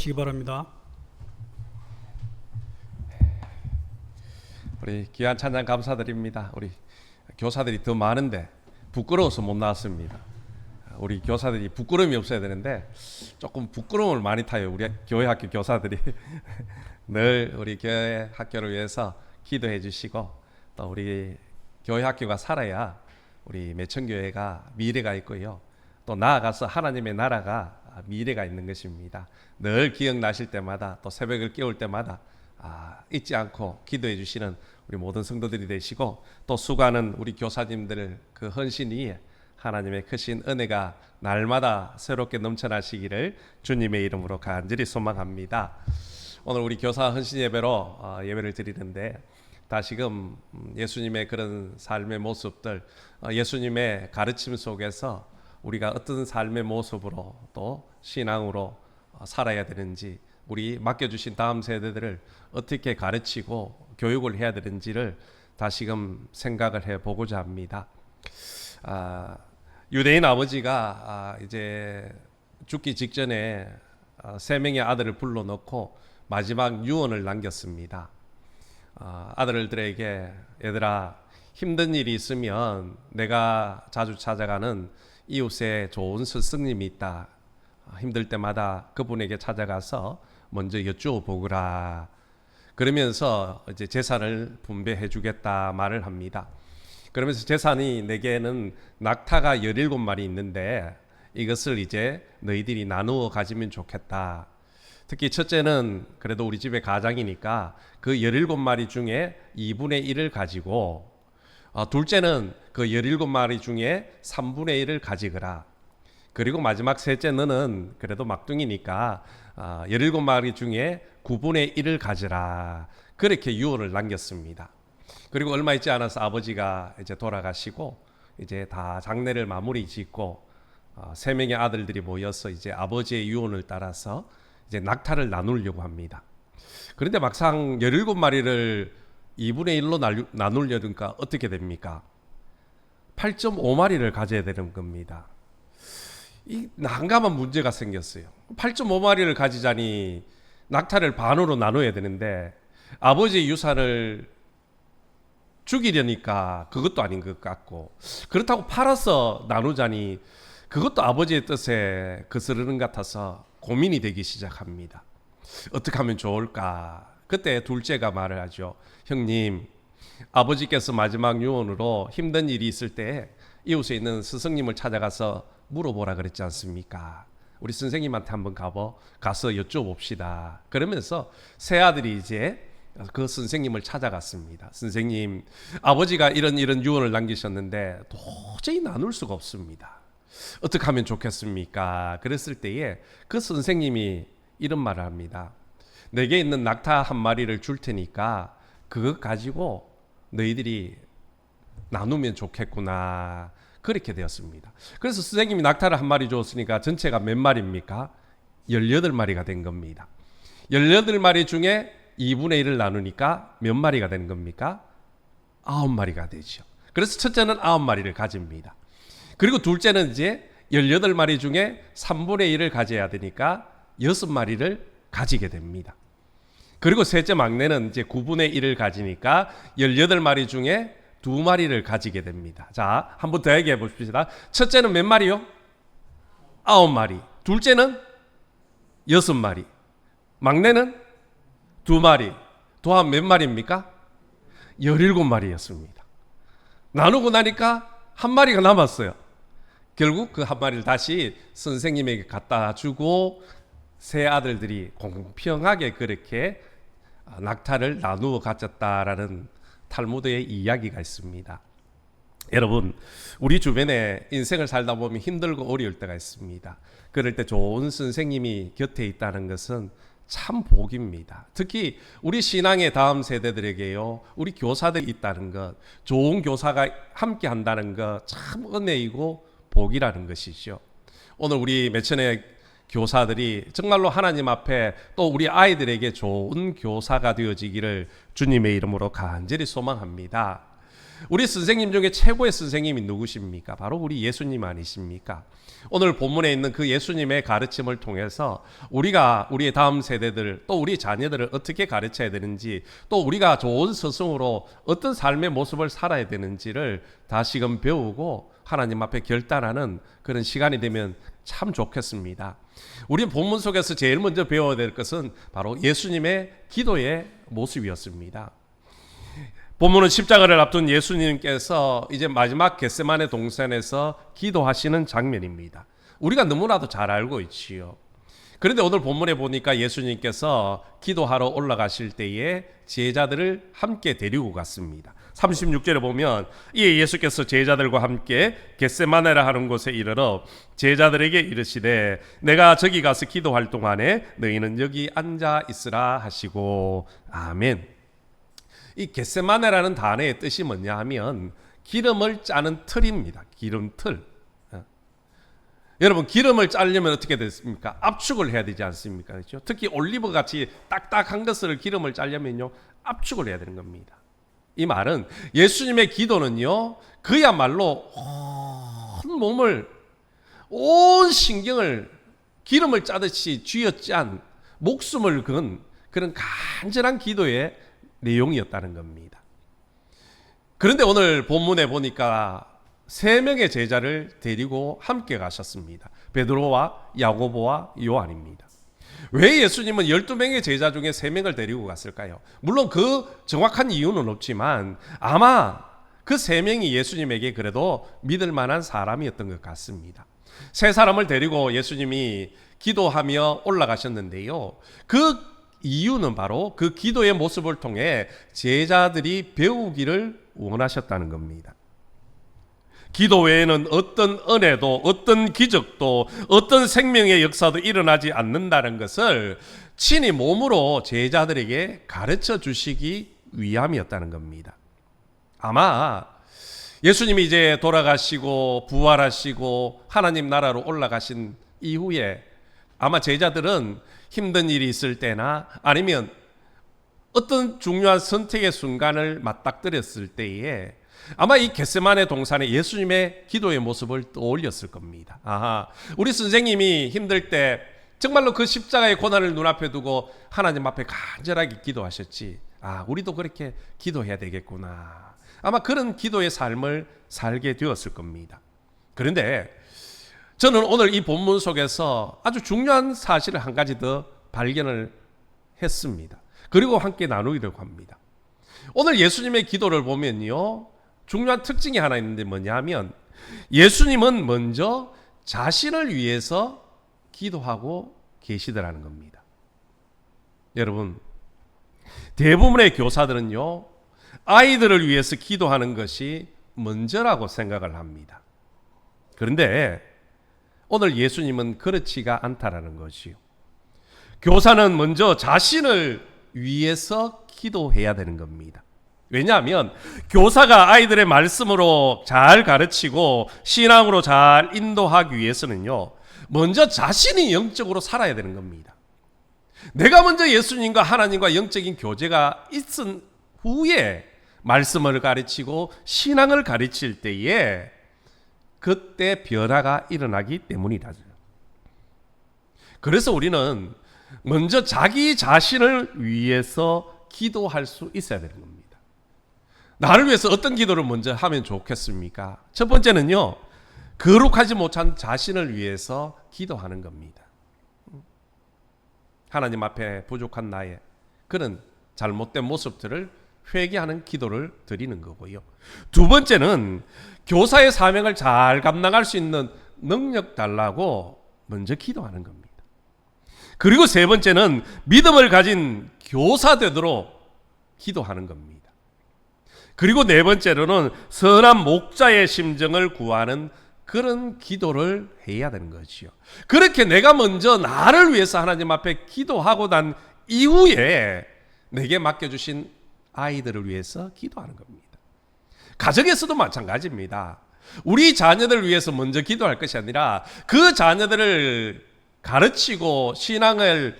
주시기 바랍니다. 우리 귀한 찬양 감사드립니다. 우리 교사들이 더 많은데 부끄러워서 못 나왔습니다. 우리 교사들이 부끄러움이 없어야 되는데 조금 부끄러움을 많이 타요. 우리 교회 학교 교사들이 늘 우리 교회 학교를 위해서 기도해 주시고, 또 우리 교회 학교가 살아야 우리 매천교회가 미래가 있고요, 또 나아가서 하나님의 나라가 미래가 있는 것입니다. 늘 기억나실 때마다, 또 새벽을 깨울 때마다 잊지 않고 기도해 주시는 우리 모든 성도들이 되시고, 또 수고하는 우리 교사님들 그 헌신 위에 하나님의 크신 은혜가 날마다 새롭게 넘쳐나시기를 주님의 이름으로 간절히 소망합니다. 오늘 우리 교사 헌신 예배로 예배를 드리는데, 다시금 예수님의 그런 삶의 모습들, 예수님의 가르침 속에서 우리가 어떤 삶의 모습으로 또 신앙으로 살아야 되는지, 우리 맡겨주신 다음 세대들을 어떻게 가르치고 교육을 해야 되는지를 다시금 생각을 해보고자 합니다. 유대인 아버지가 이제 죽기 직전에 3명의 아들을 불러놓고 마지막 유언을 남겼습니다. 아들들에게, 얘들아, 힘든 일이 있으면 내가 자주 찾아가는 이웃에 좋은 스승님이 있다. 힘들 때마다 그분에게 찾아가서 먼저 여쭈어보거라. 그러면서 이제 재산을 분배해 주겠다 말을 합니다. 그러면서 재산이 내게는 낙타가 17마리 있는데 이것을 이제 너희들이 나누어 가지면 좋겠다. 특히 첫째는 그래도 우리 집의 가장이니까 그 17마리 중에 2분의 1을 가지고, 둘째는 그 17마리 중에 3분의 1을 가지거라. 그리고 마지막 셋째 너는 그래도 막둥이니까 17마리 중에 9분의 1을 가져라. 그렇게 유언을 남겼습니다. 그리고 얼마 있지 않아서 아버지가 이제 돌아가시고, 이제 다 장례를 마무리 짓고 3명의 아들들이 모여서 이제 아버지의 유언을 따라서 이제 낙타를 나누려고 합니다. 그런데 막상 17마리를 2분의 1로 나누려니까 어떻게 됩니까? 8.5마리를 가져야 되는 겁니다. 이 난감한 문제가 생겼어요. 8.5마리를 가지자니 낙타를 반으로 나눠야 되는데 아버지의 유산을 죽이려니까 그것도 아닌 것 같고, 그렇다고 팔아서 나누자니 그것도 아버지의 뜻에 거스르는 것 같아서 고민이 되기 시작합니다. 어떻게 하면 좋을까? 그때 둘째가 말을 하죠. 형님, 아버지께서 마지막 유언으로 힘든 일이 있을 때 이웃에 있는 스승님을 찾아가서 물어보라 그랬지 않습니까? 우리 선생님한테 한번 가서 여쭤봅시다. 그러면서 세 아들이 이제 그 선생님을 찾아갔습니다. 선생님, 아버지가 이런 유언을 남기셨는데 도저히 나눌 수가 없습니다. 어떻게 하면 좋겠습니까? 그랬을 때에 그 선생님이 이런 말을 합니다. 내게 있는 낙타 1마리를 줄 테니까 그것 가지고 너희들이 나누면 좋겠구나. 그렇게 되었습니다. 그래서 선생님이 낙타를 1마리 줬으니까 전체가 몇 마리입니까? 18마리가 된 겁니다. 18마리 중에 2분의 1을 나누니까 몇 마리가 되는 겁니까? 9마리가 되죠. 그래서 첫째는 9마리를 가집니다. 그리고 둘째는 이제 18마리 중에 3분의 1을 가져야 되니까 6마리를 가지게 됩니다. 그리고 셋째 막내는 이제 9분의 1을 가지니까 18마리 중에 2마리를 가지게 됩니다. 자, 한번 더 얘기해 봅시다. 첫째는 몇 마리요? 9마리. 둘째는 6마리. 막내는 2마리. 도합 몇 마리입니까? 17마리였습니다. 나누고 나니까 1마리가 남았어요. 결국 그 1마리를 다시 선생님에게 갖다 주고 세 아들들이 공평하게 그렇게 낙타를 나누어 가졌다라는 탈무드의 이야기가 있습니다. 여러분, 우리 주변에 인생을 살다 보면 힘들고 어려울 때가 있습니다. 그럴 때 좋은 선생님이 곁에 있다는 것은 참 복입니다. 특히 우리 신앙의 다음 세대들에게요, 우리 교사들이 있다는 것, 좋은 교사가 함께 한다는 것 참 은혜이고 복이라는 것이죠. 오늘 우리 매천의 교사들이 정말로 하나님 앞에 또 우리 아이들에게 좋은 교사가 되어지기를 주님의 이름으로 간절히 소망합니다. 우리 선생님 중에 최고의 선생님이 누구십니까? 바로 우리 예수님 아니십니까? 오늘 본문에 있는 그 예수님의 가르침을 통해서 우리가 우리의 다음 세대들 또 우리 자녀들을 어떻게 가르쳐야 되는지, 또 우리가 좋은 스승으로 어떤 삶의 모습을 살아야 되는지를 다시금 배우고 하나님 앞에 결단하는 그런 시간이 되면 참 좋겠습니다. 우리 본문 속에서 제일 먼저 배워야 될 것은 바로 예수님의 기도의 모습이었습니다. 본문은 십자가를 앞둔 예수님께서 이제 마지막 겟세마네 동산에서 기도하시는 장면입니다. 우리가 너무나도 잘 알고 있지요. 그런데 오늘 본문에 보니까 예수님께서 기도하러 올라가실 때에 제자들을 함께 데리고 갔습니다. 36절에 보면 이에 예수께서 제자들과 함께 겟세마네라 하는 곳에 이르러 제자들에게 이르시되 내가 저기 가서 기도할 동안에 너희는 여기 앉아 있으라 하시고. 아멘. 이 겟세마네라는 단어의 뜻이 뭐냐 하면 기름을 짜는 틀입니다. 기름틀. 여러분, 기름을 짜려면 어떻게 됐습니까? 압축을 해야 되지 않습니까? 그렇죠? 특히 올리브 같이 딱딱한 것을 기름을 짜려면요, 압축을 해야 되는 겁니다. 이 말은 예수님의 기도는요, 그야말로 온 몸을, 온 신경을 기름을 짜듯이 쥐어짠, 목숨을 건 그런 간절한 기도의 내용이었다는 겁니다. 그런데 오늘 본문에 보니까 3명의 제자를 데리고 함께 가셨습니다. 베드로와 야고보와 요한입니다. 왜 예수님은 12명의 제자 중에 3명을 데리고 갔을까요? 물론 그 정확한 이유는 없지만 아마 그 3명이 예수님에게 그래도 믿을 만한 사람이었던 것 같습니다. 3사람을 데리고 예수님이 기도하며 올라가셨는데요, 그 이유는 바로 그 기도의 모습을 통해 제자들이 배우기를 원하셨다는 겁니다. 기도 외에는 어떤 은혜도, 어떤 기적도, 어떤 생명의 역사도 일어나지 않는다는 것을 친히 몸으로 제자들에게 가르쳐 주시기 위함이었다는 겁니다. 아마 예수님이 이제 돌아가시고 부활하시고 하나님 나라로 올라가신 이후에 아마 제자들은 힘든 일이 있을 때나 아니면 어떤 중요한 선택의 순간을 맞닥뜨렸을 때에 아마 이 겟세마네 동산에 예수님의 기도의 모습을 떠올렸을 겁니다. 아하, 우리 선생님이 힘들 때 정말로 그 십자가의 고난을 눈앞에 두고 하나님 앞에 간절하게 기도하셨지. 아, 우리도 그렇게 기도해야 되겠구나. 아마 그런 기도의 삶을 살게 되었을 겁니다. 그런데 저는 오늘 이 본문 속에서 아주 중요한 사실을 한 가지 더 발견을 했습니다. 그리고 함께 나누기려고 합니다. 오늘 예수님의 기도를 보면요, 중요한 특징이 하나 있는데 뭐냐 하면 예수님은 먼저 자신을 위해서 기도하고 계시더라는 겁니다. 여러분, 대부분의 교사들은요, 아이들을 위해서 기도하는 것이 먼저라고 생각을 합니다. 그런데 오늘 예수님은 그렇지가 않다라는 것이요. 교사는 먼저 자신을 위해서 기도해야 되는 겁니다. 왜냐하면 교사가 아이들의 말씀으로 잘 가르치고 신앙으로 잘 인도하기 위해서는요, 먼저 자신이 영적으로 살아야 되는 겁니다. 내가 먼저 예수님과 하나님과 영적인 교제가 있은 후에 말씀을 가르치고 신앙을 가르칠 때에 그때 변화가 일어나기 때문이라죠. 그래서 우리는 먼저 자기 자신을 위해서 기도할 수 있어야 되는 겁니다. 나를 위해서 어떤 기도를 먼저 하면 좋겠습니까? 첫 번째는요, 거룩하지 못한 자신을 위해서 기도하는 겁니다. 하나님 앞에 부족한 나의 그런 잘못된 모습들을 회개하는 기도를 드리는 거고요. 두 번째는 교사의 사명을 잘 감당할 수 있는 능력 달라고 먼저 기도하는 겁니다. 그리고 세 번째는 믿음을 가진 교사 되도록 기도하는 겁니다. 그리고 네 번째로는 선한 목자의 심정을 구하는 그런 기도를 해야 되는 거지요. 그렇게 내가 먼저 나를 위해서 하나님 앞에 기도하고 난 이후에 내게 맡겨주신 아이들을 위해서 기도하는 겁니다. 가정에서도 마찬가지입니다. 우리 자녀들을 위해서 먼저 기도할 것이 아니라 그 자녀들을 가르치고 신앙을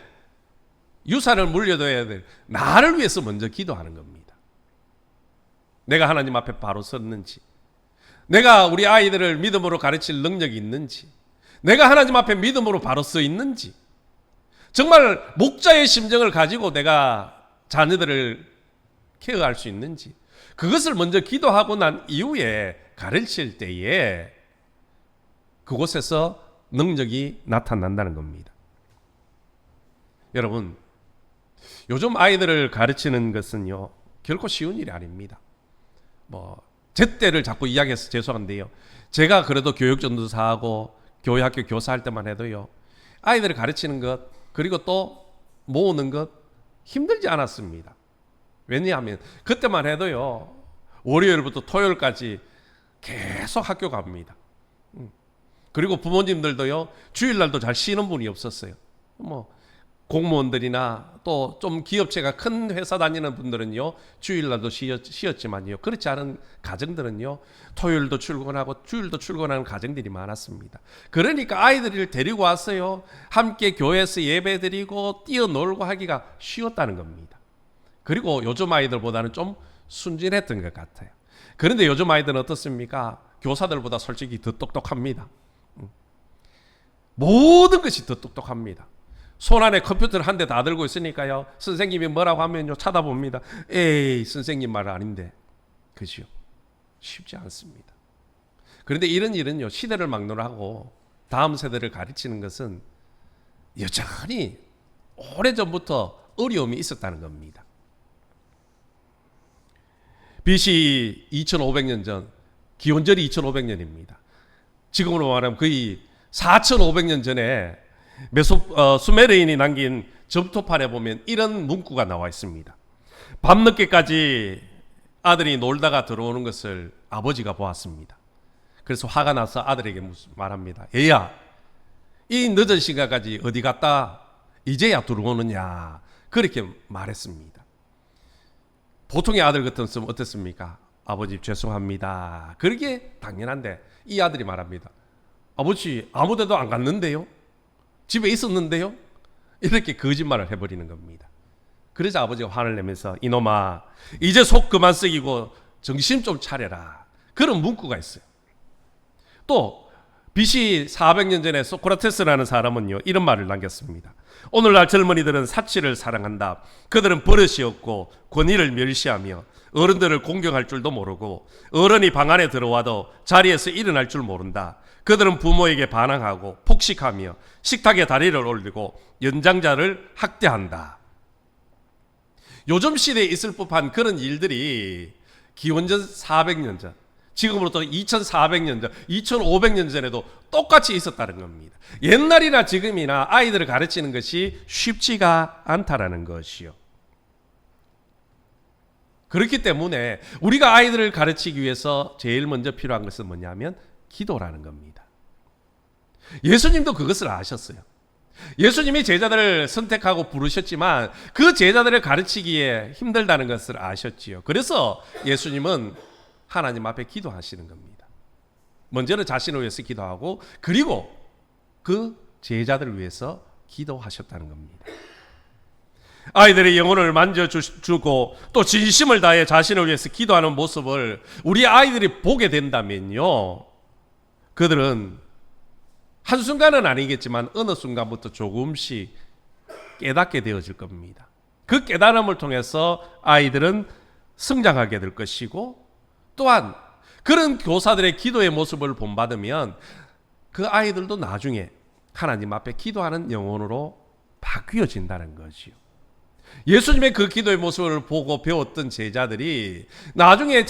유산을 물려둬야 될 나를 위해서 먼저 기도하는 겁니다. 내가 하나님 앞에 바로 섰는지, 내가 우리 아이들을 믿음으로 가르칠 능력이 있는지, 내가 하나님 앞에 믿음으로 바로 서 있는지, 정말 목자의 심정을 가지고 내가 자녀들을 케어할 수 있는지, 그것을 먼저 기도하고 난 이후에 가르칠 때에 그곳에서 능력이 나타난다는 겁니다. 여러분, 요즘 아이들을 가르치는 것은요, 결코 쉬운 일이 아닙니다. 제 때를 자꾸 이야기해서 죄송한데요, 제가 그래도 교육 전도사하고 교회학교 교사할 때만 해도요, 아이들을 가르치는 것, 그리고 또 모으는 것 힘들지 않았습니다. 왜냐하면 그때만 해도요, 월요일부터 토요일까지 계속 학교 갑니다. 그리고 부모님들도요, 주일날도 잘 쉬는 분이 없었어요. 공무원들이나 또 좀 기업체가 큰 회사 다니는 분들은요, 주일날도 쉬었지만요, 그렇지 않은 가정들은요, 토요일도 출근하고 주일도 출근하는 가정들이 많았습니다. 그러니까 아이들을 데리고 왔어요, 함께 교회에서 예배 드리고 뛰어놀고 하기가 쉬웠다는 겁니다. 그리고 요즘 아이들보다는 좀 순진했던 것 같아요. 그런데 요즘 아이들은 어떻습니까? 교사들보다 솔직히 더 똑똑합니다. 모든 것이 더 똑똑합니다. 손 안에 컴퓨터를 한 대 다 들고 있으니까요, 선생님이 뭐라고 하면요, 쳐다봅니다. 에이, 선생님 말 아닌데. 그죠? 쉽지 않습니다. 그런데 이런 일은요, 시대를 막론하고 다음 세대를 가르치는 것은 여전히 오래전부터 어려움이 있었다는 겁니다. BC 2500년 전, 기원절이 2500년입니다. 지금으로 말하면 거의 4500년 전에 수메르인이 남긴 점토판에 보면 이런 문구가 나와 있습니다. 밤늦게까지 아들이 놀다가 들어오는 것을 아버지가 보았습니다. 그래서 화가 나서 아들에게 말합니다. 얘야, 이 늦은 시간까지 어디 갔다 이제야 들어오느냐, 그렇게 말했습니다. 보통의 아들 같았으면 어땠습니까? 아버지 죄송합니다, 그러게 당연한데, 이 아들이 말합니다. 아버지 아무데도 안 갔는데요, 집에 있었는데요, 이렇게 거짓말을 해버리는 겁니다. 그래서 아버지가 화를 내면서 이놈아, 이제 속 그만 썩이고 정신 좀 차려라, 그런 문구가 있어요. 또 BC 400년 전에 소크라테스라는 사람은요, 이런 말을 남겼습니다. 오늘날 젊은이들은 사치를 사랑한다. 그들은 버릇이 없고 권위를 멸시하며 어른들을 공경할 줄도 모르고 어른이 방 안에 들어와도 자리에서 일어날 줄 모른다. 그들은 부모에게 반항하고 폭식하며 식탁에 다리를 올리고 연장자를 학대한다. 요즘 시대에 있을 법한 그런 일들이 기원전 400년 전, 지금으로부터 2400년 전, 2500년 전에도 똑같이 있었다는 겁니다. 옛날이나 지금이나 아이들을 가르치는 것이 쉽지가 않다라는 것이요. 그렇기 때문에 우리가 아이들을 가르치기 위해서 제일 먼저 필요한 것은 뭐냐면 기도라는 겁니다. 예수님도 그것을 아셨어요. 예수님이 제자들을 선택하고 부르셨지만 그 제자들을 가르치기에 힘들다는 것을 아셨지요. 그래서 예수님은 하나님 앞에 기도하시는 겁니다. 먼저는 자신을 위해서 기도하고 그리고 그 제자들을 위해서 기도하셨다는 겁니다. 아이들의 영혼을 만져주고 또 진심을 다해 자신을 위해서 기도하는 모습을 우리 아이들이 보게 된다면요, 그들은 한순간은 아니겠지만 어느 순간부터 조금씩 깨닫게 되어질 겁니다. 그 깨달음을 통해서 아이들은 성장하게 될 것이고, 또한 그런 교사들의 기도의 모습을 본받으면 그 아이들도 나중에 하나님 앞에 기도하는 영혼으로 바뀌어진다는 것이요. 예수님의 그 기도의 모습을 보고 배웠던 제자들이 나중에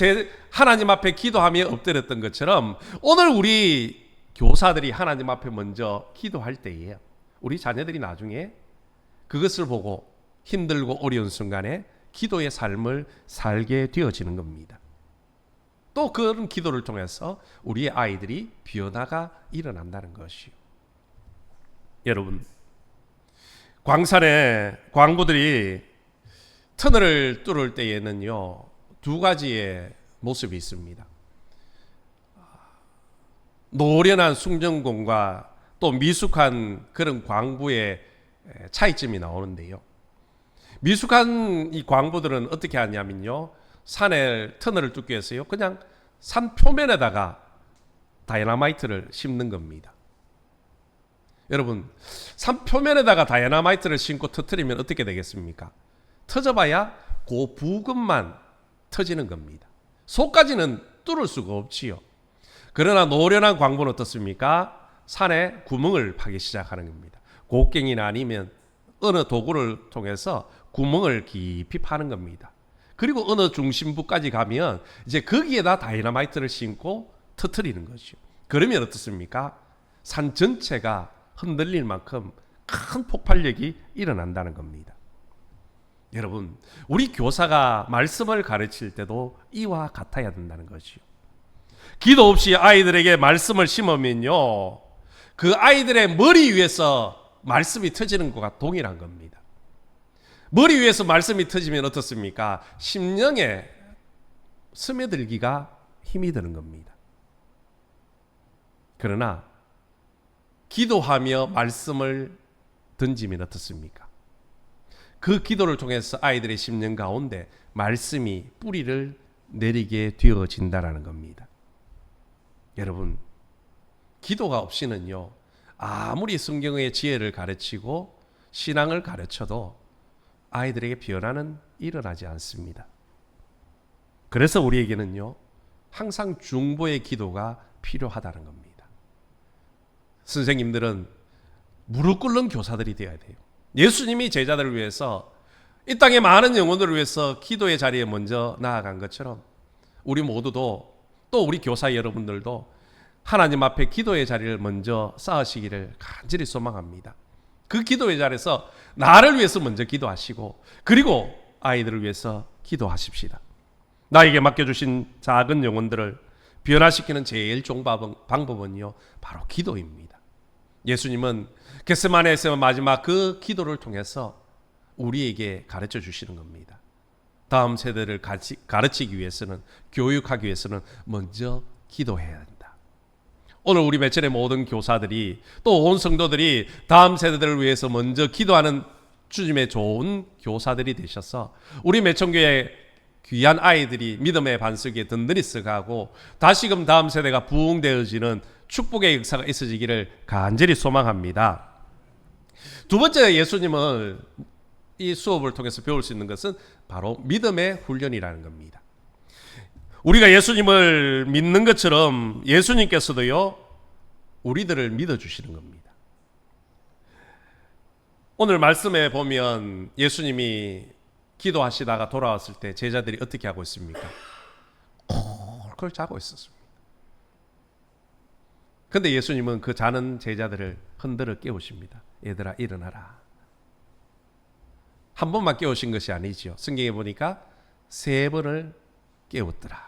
하나님 앞에 기도하며 엎드렸던 것처럼 오늘 우리 교사들이 하나님 앞에 먼저 기도할 때에 우리 자녀들이 나중에 그것을 보고 힘들고 어려운 순간에 기도의 삶을 살게 되어지는 겁니다. 또 그런 기도를 통해서 우리의 아이들이 변화가 일어난다는 것이요. 여러분, 광산에 광부들이 터널을 뚫을 때에는요, 두 가지의 모습이 있습니다. 노련한 숭정공과 또 미숙한 그런 광부의 차이점이 나오는데요. 미숙한 이 광부들은 어떻게 하냐면요, 산에 터널을 뚫기 위해서요. 그냥 산 표면에다가 다이너마이트를 심는 겁니다. 여러분, 산 표면에다가 다이너마이트를 심고 터뜨리면 어떻게 되겠습니까? 터져봐야 그 부근만 터지는 겁니다. 속까지는 뚫을 수가 없지요. 그러나 노련한 광부는 어떻습니까? 산에 구멍을 파기 시작하는 겁니다. 곡괭이나 아니면 어느 도구를 통해서 구멍을 깊이 파는 겁니다. 그리고 어느 중심부까지 가면 이제 거기에다 다이너마이트를 심고 터뜨리는 거죠. 그러면 어떻습니까? 산 전체가 흔들릴 만큼 큰 폭발력이 일어난다는 겁니다. 여러분, 우리 교사가 말씀을 가르칠 때도 이와 같아야 된다는 거죠. 기도 없이 아이들에게 말씀을 심으면요, 그 아이들의 머리 위에서 말씀이 터지는 것과 동일한 겁니다. 머리 위에서 말씀이 터지면 어떻습니까? 심령에 스며들기가 힘이 드는 겁니다. 그러나 기도하며 말씀을 던지면 어떻습니까? 그 기도를 통해서 아이들의 심령 가운데 말씀이 뿌리를 내리게 되어진다는 겁니다. 여러분, 기도가 없이는요, 아무리 성경의 지혜를 가르치고 신앙을 가르쳐도 아이들에게 변화는 일어나지 않습니다. 그래서 우리에게는요, 항상 중보의 기도가 필요하다는 겁니다. 선생님들은 무릎 꿇는 교사들이 되어야 돼요. 예수님이 제자들을 위해서 이 땅의 많은 영혼들을 위해서 기도의 자리에 먼저 나아간 것처럼 우리 모두도, 또 우리 교사 여러분들도 하나님 앞에 기도의 자리를 먼저 쌓으시기를 간절히 소망합니다. 그 기도의 자리에서 나를 위해서 먼저 기도하시고, 그리고 아이들을 위해서 기도하십시다. 나에게 맡겨주신 작은 영혼들을 변화시키는 제일 좋은 방법은요, 바로 기도입니다. 예수님은 겟세마네에서 마지막 그 기도를 통해서 우리에게 가르쳐 주시는 겁니다. 다음 세대를 가르치기 위해서는, 교육하기 위해서는 먼저 기도해야 한다. 오늘 우리 매천의 모든 교사들이, 또 온 성도들이 다음 세대들을 위해서 먼저 기도하는 주님의 좋은 교사들이 되셔서 우리 매천교회 귀한 아이들이 믿음의 반석에 든든히 서가고 다시금 다음 세대가 부흥되어지는 축복의 역사가 있어지기를 간절히 소망합니다. 두 번째, 예수님을 이 수업을 통해서 배울 수 있는 것은 바로 믿음의 훈련이라는 겁니다. 우리가 예수님을 믿는 것처럼 예수님께서도요, 우리들을 믿어주시는 겁니다. 오늘 말씀에 보면 예수님이 기도하시다가 돌아왔을 때 제자들이 어떻게 하고 있습니까? 콜콜 자고 있었습니다. 근데 예수님은 그 자는 제자들을 흔들어 깨우십니다. 얘들아, 일어나라. 한 번만 깨우신 것이 아니죠. 성경에 보니까 3번을 깨웠더라.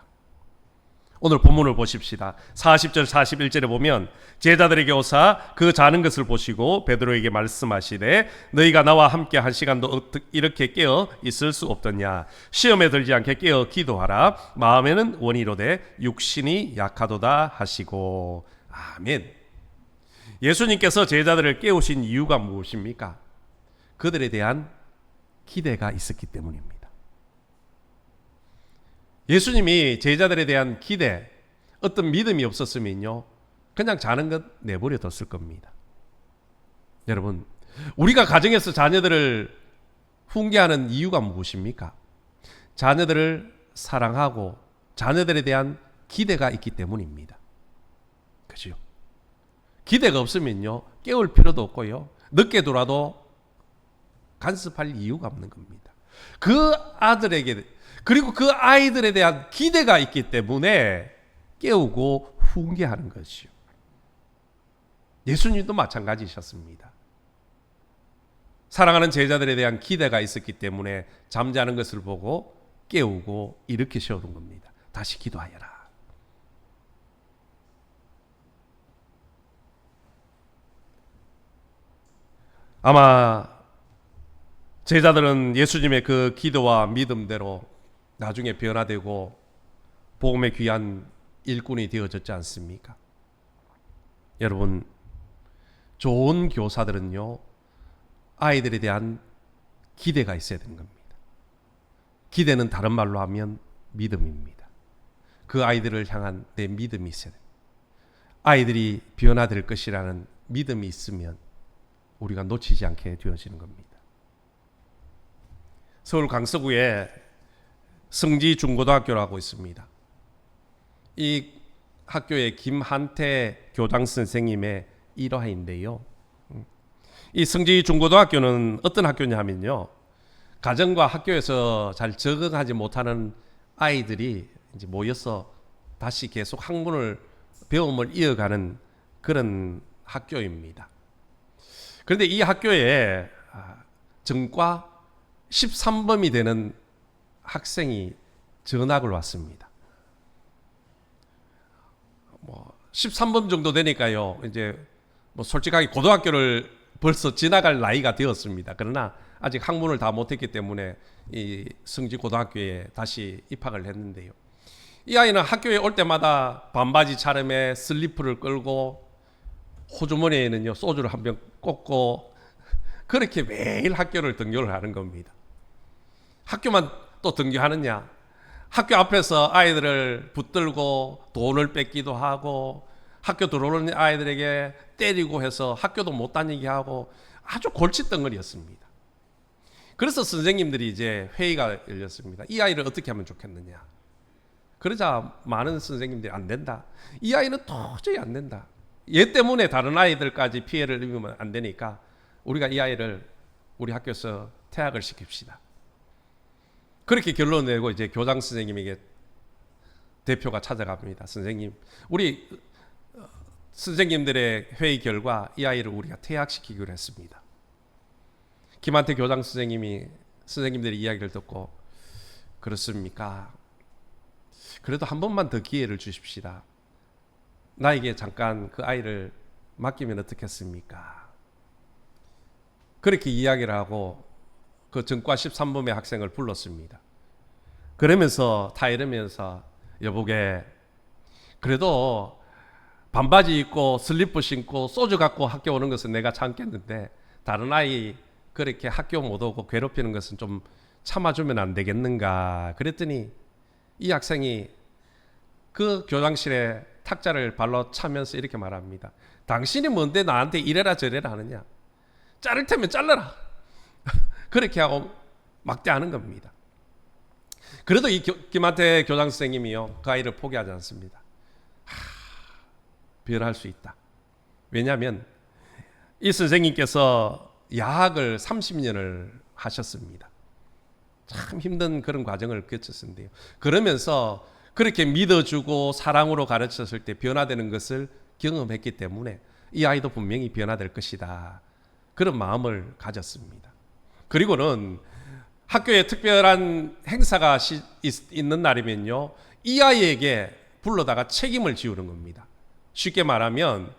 오늘 본문을 보십시다. 40절 41절에 보면 제자들에게 오사 그 자는 것을 보시고 베드로에게 말씀하시되 너희가 나와 함께 한 시간도 이렇게 깨어 있을 수 없더냐. 시험에 들지 않게 깨어 기도하라. 마음에는 원이로되 육신이 약하도다 하시고. 아멘. 예수님께서 제자들을 깨우신 이유가 무엇입니까? 그들에 대한 기대가 있었기 때문입니다. 예수님이 제자들에 대한 기대, 어떤 믿음이 없었으면요, 그냥 자는 것 내버려 뒀을 겁니다. 여러분, 우리가 가정에서 자녀들을 훈계하는 이유가 무엇입니까? 자녀들을 사랑하고 자녀들에 대한 기대가 있기 때문입니다. 그죠? 기대가 없으면요, 깨울 필요도 없고요, 늦게 돌아도 간섭할 이유가 없는 겁니다. 그 아들에게, 그리고 그 아이들에 대한 기대가 있기 때문에 깨우고 훈계하는 것이요. 예수님도 마찬가지셨습니다. 사랑하는 제자들에 대한 기대가 있었기 때문에 잠자는 것을 보고 깨우고 이렇게 세우는 겁니다. 다시 기도하여라. 아마 제자들은 예수님의 그 기도와 믿음대로 나중에 변화되고 복음의 귀한 일꾼이 되어졌지 않습니까? 여러분, 좋은 교사들은요, 아이들에 대한 기대가 있어야 되는 겁니다. 기대는 다른 말로 하면 믿음입니다. 그 아이들을 향한 내 믿음이 있어야 돼. 아이들이 변화될 것이라는 믿음이 있으면 우리가 놓치지 않게 되어지는 겁니다. 서울 강서구에 성지중고등학교라고 있습니다. 이 학교의 김한태 교장 선생님의 일화인데요. 이 성지중고등학교는 어떤 학교냐 하면요, 가정과 학교에서 잘 적응하지 못하는 아이들이 이제 모여서 다시 계속 학문을 배움을 이어가는 그런 학교입니다. 그런데 이 학교에 전과 13범이 되는 학생이 전학을 왔습니다. 13범 정도 되니까요, 이제 솔직하게 고등학교를 벌써 지나갈 나이가 되었습니다. 그러나 아직 학문을 다 못했기 때문에 이 성지고등학교에 다시 입학을 했는데요. 이 아이는 학교에 올 때마다 반바지 차림에 슬리퍼를 끌고 호주머니에는요 소주를 한 병 꽂고 그렇게 매일 학교를 등교를 하는 겁니다. 학교만 또 등교하느냐? 학교 앞에서 아이들을 붙들고 돈을 뺏기도 하고 학교 들어오는 아이들에게 때리고 해서 학교도 못 다니게 하고 아주 골칫덩어리였습니다. 그래서 선생님들이 이제 회의가 열렸습니다. 이 아이를 어떻게 하면 좋겠느냐? 그러자 많은 선생님들이 안 된다. 이 아이는 도저히 안 된다. 얘 때문에 다른 아이들까지 피해를 입으면 안 되니까 우리가 이 아이를 우리 학교에서 퇴학을 시킵시다. 그렇게 결론 내고 이제 교장 선생님에게 대표가 찾아갑니다. 선생님, 우리 선생님들의 회의 결과 이 아이를 우리가 퇴학시키기로 했습니다. 김한태 교장 선생님이 선생님들의 이야기를 듣고, 그렇습니까? 그래도 한 번만 더 기회를 주십시다. 나에게 잠깐 그 아이를 맡기면 어떻겠습니까? 그렇게 이야기를 하고 그 전과 13범의 학생을 불렀습니다. 그러면서 다 이러면서, 여보게, 그래도 반바지 입고 슬리퍼 신고 소주 갖고 학교 오는 것은 내가 참겠는데 다른 아이 그렇게 학교 못 오고 괴롭히는 것은 좀 참아주면 안 되겠는가? 그랬더니 이 학생이 그 교장실에 탁자를 발로 차면서 이렇게 말합니다. 당신이 뭔데 나한테 이래라 저래라 하느냐? 자를 테면 잘라라. 그렇게 하고 막대하는 겁니다. 그래도 이 김한태 교장 선생님이요, 그 아이를 포기하지 않습니다. 변할 수 있다. 왜냐하면 이 선생님께서 야학을 30년을 하셨습니다. 참 힘든 그런 과정을 거쳤는데요. 그러면서 그렇게 믿어주고 사랑으로 가르쳤을 때 변화되는 것을 경험했기 때문에 이 아이도 분명히 변화될 것이다. 그런 마음을 가졌습니다. 그리고는 학교에 특별한 행사가 있는 날이면요, 이 아이에게 불러다가 책임을 지우는 겁니다. 쉽게 말하면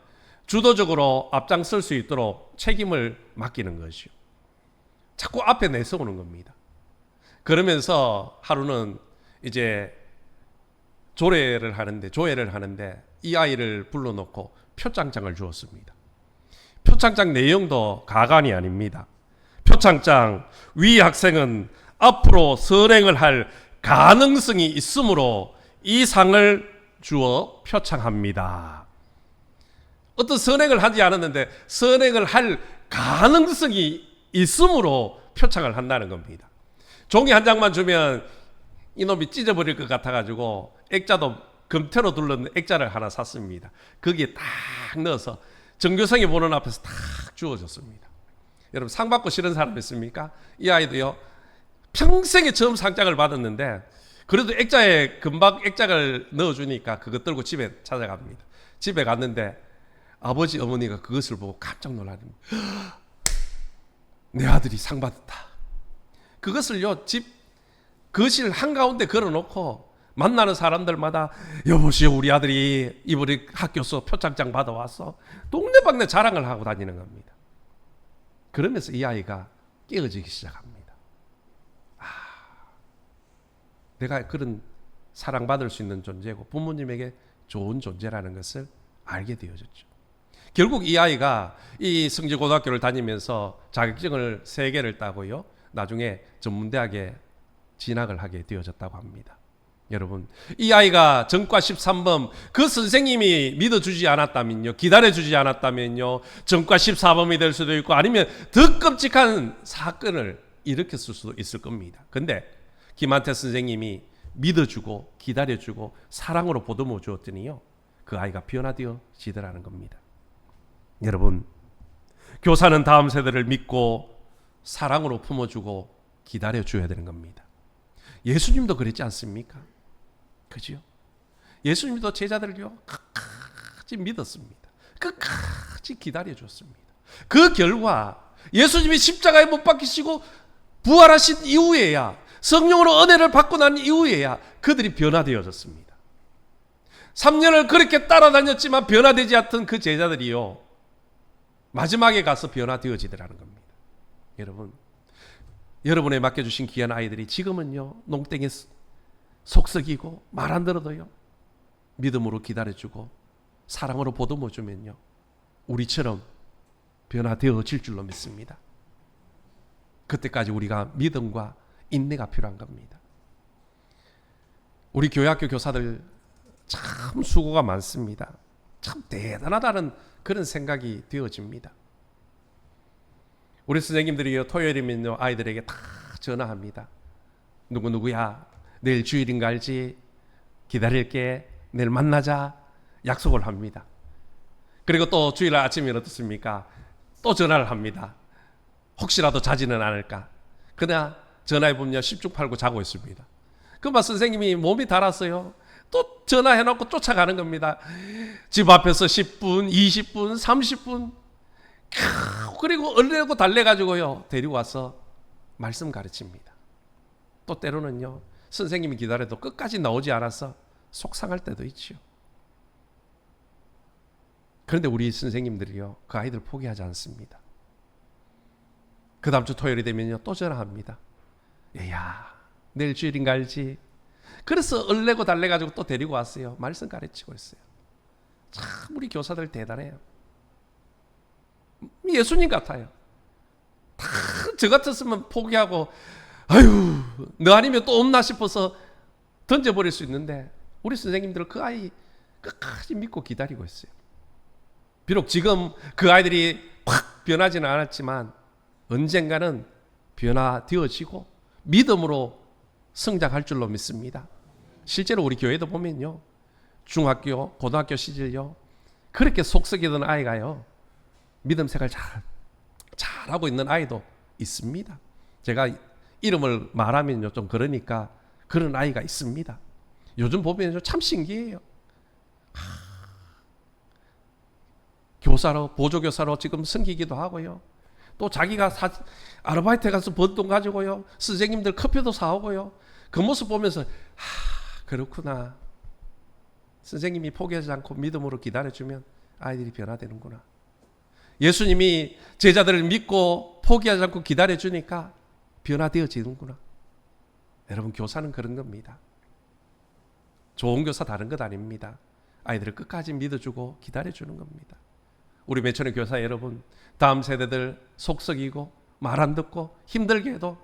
주도적으로 앞장설 수 있도록 책임을 맡기는 것이요. 자꾸 앞에 내세우는 겁니다. 그러면서 하루는 이제 조회를 하는데 이 아이를 불러놓고 표창장을 주었습니다. 표창장 내용도 가관이 아닙니다. 표창장, 위 학생은 앞으로 선행을 할 가능성이 있으므로 이 상을 주어 표창합니다. 어떤 선행을 하지 않았는데 선행을 할 가능성이 있으므로 표창을 한다는 겁니다. 종이 한 장만 주면 이놈이 찢어버릴 것 같아가지고 액자도 금태로 둘러는 액자를 하나 샀습니다. 거기에 딱 넣어서 전교생이 보는 앞에서 딱 주어졌습니다. 여러분, 상 받고 싫은 사람 있습니까? 이 아이도요, 평생에 처음 상장을 받았는데 그래도 액자에 금방 액자를 넣어주니까 그것 들고 집에 찾아갑니다. 집에 갔는데 아버지 어머니가 그것을 보고 깜짝 놀라는 거예요. 내 아들이 상 받았다. 그것을요, 집 거실 한가운데 걸어놓고 만나는 사람들마다, 여보시오, 우리 아들이 이번에 학교에서 표창장 받아왔어. 동네방네 자랑을 하고 다니는 겁니다. 그러면서 이 아이가 깨어지기 시작합니다. 내가 그런 사랑받을 수 있는 존재고 부모님에게 좋은 존재라는 것을 알게 되어졌죠. 결국 이 아이가 이 성지고등학교를 다니면서 자격증을 3개를 따고요, 나중에 전문대학에 진학을 하게 되어졌다고 합니다. 여러분, 이 아이가 전과 13범 그 선생님이 믿어주지 않았다면요, 기다려주지 않았다면요, 전과 14범이 될 수도 있고 아니면 더 끔찍한 사건을 일으켰을 수도 있을 겁니다. 근데 김한태 선생님이 믿어주고 기다려주고 사랑으로 보듬어 주었더니요, 그 아이가 변화되어지더라는 겁니다. 여러분, 교사는 다음 세대를 믿고 사랑으로 품어주고 기다려줘야 되는 겁니다. 예수님도 그랬지 않습니까? 그죠? 예수님도 제자들을요, 끝까지 믿었습니다. 끝까지 기다려줬습니다. 그 결과 예수님이 십자가에 못 박히시고 부활하신 이후에야, 성령으로 은혜를 받고 난 이후에야 그들이 변화되어졌습니다. 3년을 그렇게 따라다녔지만 변화되지 않던 그 제자들이요, 마지막에 가서 변화되어지더라는 겁니다. 여러분, 여러분의 맡겨주신 귀한 아이들이 지금은요, 농땡에 속썩이고 말 안 들어도요, 믿음으로 기다려주고 사랑으로 보듬어주면요, 우리처럼 변화되어질 줄로 믿습니다. 그때까지 우리가 믿음과 인내가 필요한 겁니다. 우리 교회학교 교사들 참 수고가 많습니다. 참 대단하다는 그런 생각이 되어집니다. 우리 선생님들이 토요일이면요, 아이들에게 다 전화합니다. 누구누구야, 내일 주일인 거 알지? 기다릴게, 내일 만나자, 약속을 합니다. 그리고 또 주일 아침에 어떻습니까? 또 전화를 합니다. 혹시라도 자지는 않을까? 그러나 전화해보면 10중 8구 자고 있습니다. 그만 선생님이 몸이 달았어요. 또 전화해놓고 쫓아가는 겁니다. 집 앞에서 10분, 20분, 30분, 그리고 얼레고 달래가지고요, 데리고 와서 말씀 가르칩니다. 또 때로는요, 선생님이 기다려도 끝까지 나오지 않아서 속상할 때도 있죠. 그런데 우리 선생님들이요, 그 아이들 포기하지 않습니다. 그 다음 주 토요일이 되면요, 또 전화합니다. 얘야, 내일 주일인가 알지? 그래서 얼레고 달래가지고 또 데리고 왔어요. 말씀 가르치고 있어요. 참 우리 교사들 대단해요. 예수님 같아요. 다 저 같았으면 포기하고, 아유, 너 아니면 또 없나 싶어서 던져버릴 수 있는데, 우리 선생님들은 그 아이 끝까지 믿고 기다리고 있어요. 비록 지금 그 아이들이 확 변하지는 않았지만 언젠가는 변화되어지고 믿음으로 성장할 줄로 믿습니다. 실제로 우리 교회도 보면요, 중학교, 고등학교 시절요, 그렇게 속썩이던 아이가요, 믿음 생활 잘하고 있는 아이도 있습니다. 제가 이름을 말하면요, 좀 그러니까 그런 아이가 있습니다. 요즘 보면 참 신기해요. 교사로, 보조교사로 지금 섬기기도 하고요. 또 자기가 아르바이트에 가서 번 돈 가지고요, 선생님들 커피도 사오고요. 그 모습 보면서 그렇구나. 선생님이 포기하지 않고 믿음으로 기다려주면 아이들이 변화되는구나. 예수님이 제자들을 믿고 포기하지 않고 기다려주니까 변화되어지는구나. 여러분, 교사는 그런 겁니다. 좋은 교사 다른 것 아닙니다. 아이들을 끝까지 믿어주고 기다려주는 겁니다. 우리 매천의 교사 여러분, 다음 세대들 속썩이고 말 안 듣고 힘들게 해도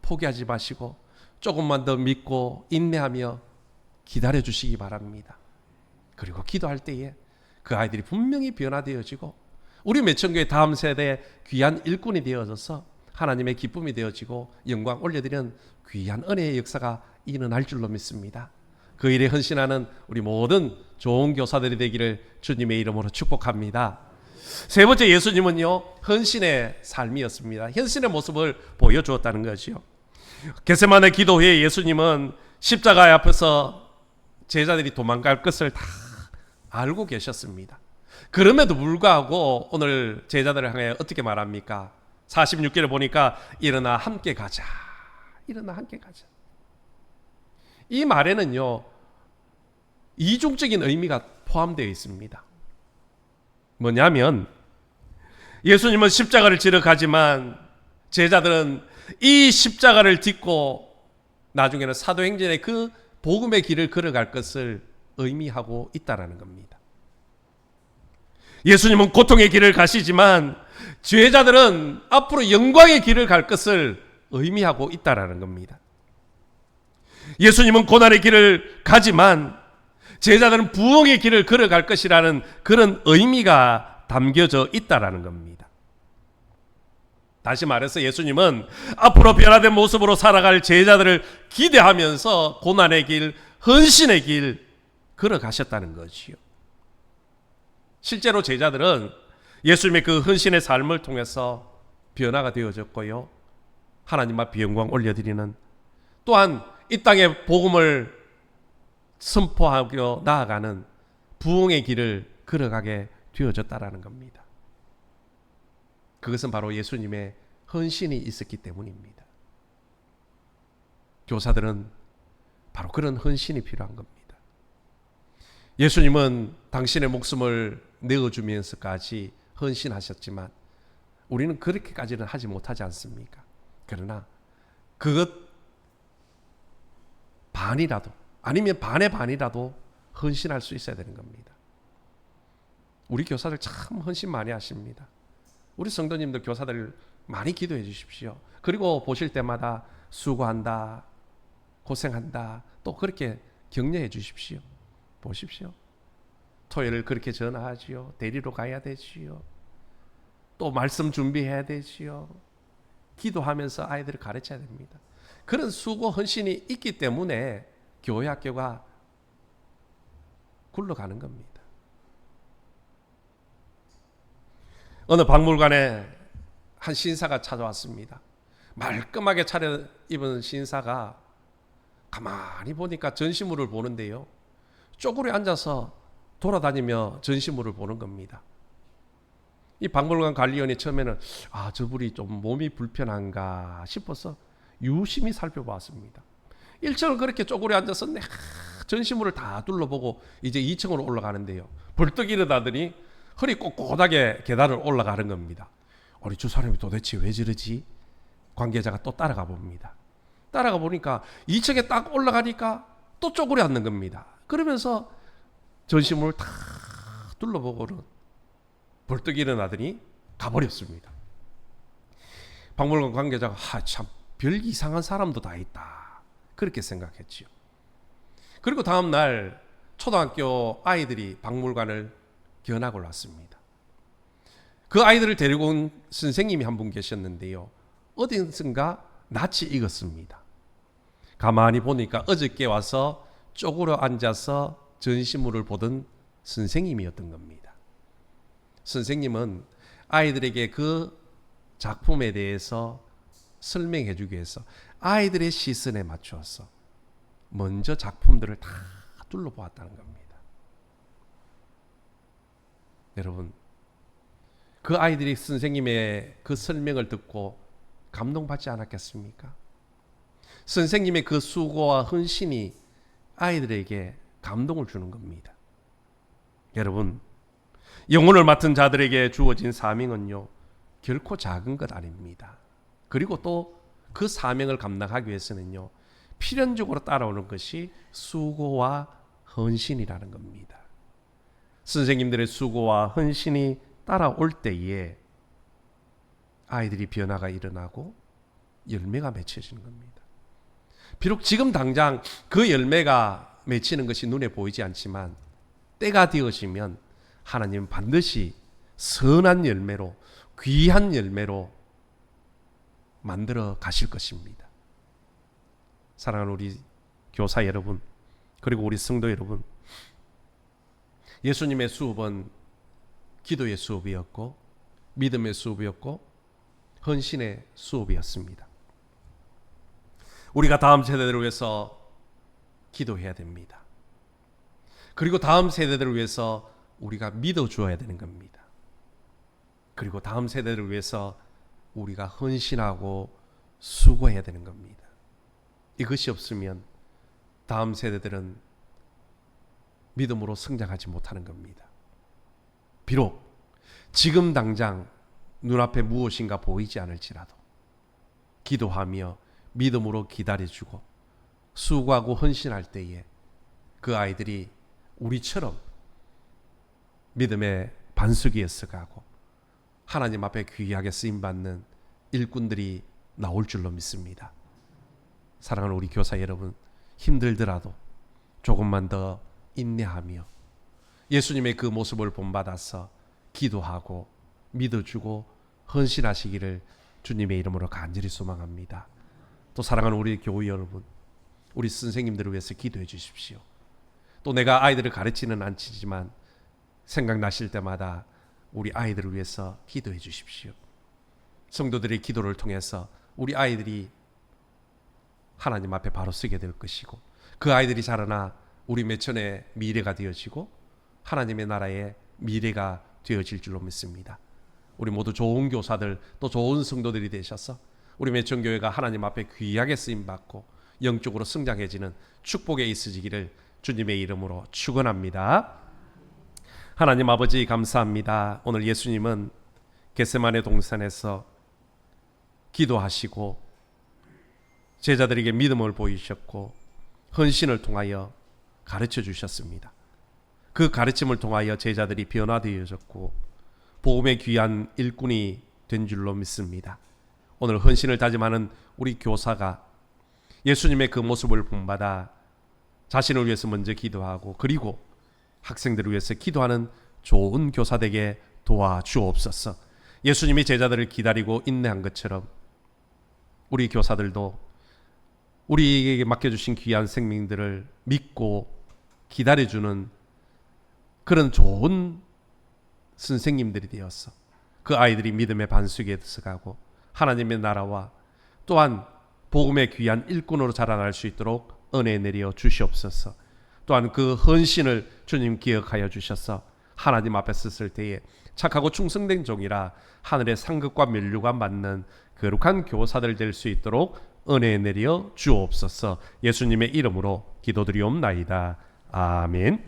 포기하지 마시고 조금만 더 믿고 인내하며 기다려주시기 바랍니다. 그리고 기도할 때에 그 아이들이 분명히 변화되어지고 우리 매천교회 다음 세대의 귀한 일꾼이 되어져서 하나님의 기쁨이 되어지고 영광 올려드리는 귀한 은혜의 역사가 일어날 줄로 믿습니다. 그 일에 헌신하는 우리 모든 좋은 교사들이 되기를 주님의 이름으로 축복합니다. 세 번째, 예수님은요, 헌신의 삶이었습니다. 헌신의 모습을 보여주었다는 것이요. 겟세마네 기도 후에 예수님은 십자가 앞에서 제자들이 도망갈 것을 다 알고 계셨습니다. 그럼에도 불구하고 오늘 제자들을 향해 어떻게 말합니까? 46절에 보니까 일어나 함께 가자. 일어나 함께 가자. 이 말에는요, 이중적인 의미가 포함되어 있습니다. 뭐냐면 예수님은 십자가를 지러 가지만 제자들은 이 십자가를 딛고 나중에는 사도행전의 그 복음의 길을 걸어갈 것을 의미하고 있다라는 겁니다. 예수님은 고통의 길을 가시지만 제자들은 앞으로 영광의 길을 갈 것을 의미하고 있다라는 겁니다. 예수님은 고난의 길을 가지만 제자들은 부흥의 길을 걸어갈 것이라는 그런 의미가 담겨져 있다라는 겁니다. 다시 말해서 예수님은 앞으로 변화된 모습으로 살아갈 제자들을 기대하면서 고난의 길, 헌신의 길 걸어가셨다는 것이요. 실제로 제자들은 예수님의 그 헌신의 삶을 통해서 변화가 되어졌고요. 하나님 앞에 영광 올려드리는, 또한 이 땅에 복음을 선포하며 나아가는 부흥의 길을 걸어가게 되어졌다라는 겁니다. 그것은 바로 예수님의 헌신이 있었기 때문입니다. 교사들은 바로 그런 헌신이 필요한 겁니다. 예수님은 당신의 목숨을 내어주면서까지 헌신하셨지만 우리는 그렇게까지는 하지 못하지 않습니까? 그러나 그것 반이라도, 아니면 반의 반이라도 헌신할 수 있어야 되는 겁니다. 우리 교사들 참 헌신 많이 하십니다. 우리 성도님들 교사들 많이 기도해 주십시오. 그리고 보실 때마다 수고한다, 고생한다, 또 그렇게 격려해 주십시오. 보십시오. 토요일 그렇게 전화하지요. 데리러 가야 되지요. 또 말씀 준비해야 되지요. 기도하면서 아이들을 가르쳐야 됩니다. 그런 수고 헌신이 있기 때문에 교회 학교가 굴러가는 겁니다. 어느 박물관에 한 신사가 찾아왔습니다. 말끔하게 차려입은 신사가 가만히 보니까 전시물을 보는데요, 쪼그려 앉아서 돌아다니며 전시물을 보는 겁니다. 이 박물관 관리원이 처음에는 저분이 좀 몸이 불편한가 싶어서 유심히 살펴봤습니다. 1층을 그렇게 쪼그려 앉아서 전시물을 다 둘러보고 이제 2층으로 올라가는데요, 벌떡 일어나더니 허리 꼿꼿하게 계단을 올라가는 겁니다. 우리 저 사람이 도대체 왜 저러지? 관계자가 또 따라가 봅니다. 따라가 보니까 2층에 딱 올라가니까 또 쪼그려 앉는 겁니다. 그러면서 전시물을 다 둘러보고는 벌떡 일어나더니 가버렸습니다. 박물관 관계자가 참 별 이상한 사람도 다 있다, 그렇게 생각했지요. 그리고 다음 날 초등학교 아이들이 박물관을 견학을 왔습니다. 그 아이들을 데리고 온 선생님이 한 분 계셨는데요, 어디선가 낯이 익었습니다. 가만히 보니까 어저께 와서 쪼그려 앉아서 전시물을 보던 선생님이었던 겁니다. 선생님은 아이들에게 그 작품에 대해서 설명해 주기 위해서 아이들의 시선에 맞추어서 먼저 작품들을 다 둘러보았다는 겁니다. 여러분, 그 아이들이 선생님의 그 설명을 듣고 감동받지 않았겠습니까? 선생님의 그 수고와 헌신이 아이들에게 감동을 주는 겁니다. 여러분, 영혼을 맡은 자들에게 주어진 사명은요, 결코 작은 것 아닙니다. 그리고 또 그 사명을 감당하기 위해서는요, 필연적으로 따라오는 것이 수고와 헌신이라는 겁니다. 선생님들의 수고와 헌신이 따라올 때에 아이들이 변화가 일어나고 열매가 맺혀지는 겁니다. 비록 지금 당장 그 열매가 맺히는 것이 눈에 보이지 않지만 때가 되어지면 하나님은 반드시 선한 열매로, 귀한 열매로 만들어 가실 것입니다. 사랑하는 우리 교사 여러분, 그리고 우리 성도 여러분, 예수님의 수업은 기도의 수업이었고 믿음의 수업이었고 헌신의 수업이었습니다. 우리가 다음 세대들을 위해서 기도해야 됩니다. 그리고 다음 세대들을 위해서 우리가 믿어주어야 되는 겁니다. 그리고 다음 세대를 위해서 우리가 헌신하고 수고해야 되는 겁니다. 이것이 없으면 다음 세대들은 믿음으로 성장하지 못하는 겁니다. 비록 지금 당장 눈앞에 무엇인가 보이지 않을지라도 기도하며 믿음으로 기다려주고 수고하고 헌신할 때에 그 아이들이 우리처럼 믿음의 반석이 있어가고 하나님 앞에 귀하게 쓰임받는 일꾼들이 나올 줄로 믿습니다. 사랑하는 우리 교사 여러분, 힘들더라도 조금만 더 인내하며 예수님의 그 모습을 본받아서 기도하고 믿어주고 헌신하시기를 주님의 이름으로 간절히 소망합니다. 또 사랑하는 우리 교우 여러분, 우리 선생님들을 위해서 기도해 주십시오. 또 내가 아이들을 가르치는 않지만 생각나실 때마다 우리 아이들을 위해서 기도해 주십시오. 성도들의 기도를 통해서 우리 아이들이 하나님 앞에 바로 서게 될 것이고 그 아이들이 자라나 우리 매천의 미래가 되어지고 하나님의 나라의 미래가 되어질 줄로 믿습니다. 우리 모두 좋은 교사들 또 좋은 성도들이 되셔서 우리 매천교회가 하나님 앞에 귀하게 쓰임받고 영적으로 성장해지는 축복에 있으시기를 주님의 이름으로 축원합니다. 하나님 아버지 감사합니다. 오늘 예수님은 겟세마네 동산에서 기도하시고 제자들에게 믿음을 보이셨고 헌신을 통하여 가르쳐 주셨습니다. 그 가르침을 통하여 제자들이 변화되어졌고 복음의 귀한 일꾼이 된 줄로 믿습니다. 오늘 헌신을 다짐하는 우리 교사가 예수님의 그 모습을 본받아 자신을 위해서 먼저 기도하고 그리고 학생들을 위해서 기도하는 좋은 교사 되게 도와주옵소서. 예수님이 제자들을 기다리고 인내한 것처럼 우리 교사들도 우리에게 맡겨주신 귀한 생명들을 믿고 기다려주는 그런 좋은 선생님들이 되어서 그 아이들이 믿음의 반석에 들어가고 하나님의 나라와 또한 복음의 귀한 일꾼으로 자라날 수 있도록 은혜 내려 주시옵소서. 또한 그 헌신을 주님 기억하여 주셔서 하나님 앞에 섰을 때에 착하고 충성된 종이라 하늘의 상급과 면류관 받는 거룩한 교사들 될 수 있도록 은혜 내려 주옵소서. 예수님의 이름으로 기도드리옵나이다. 아멘.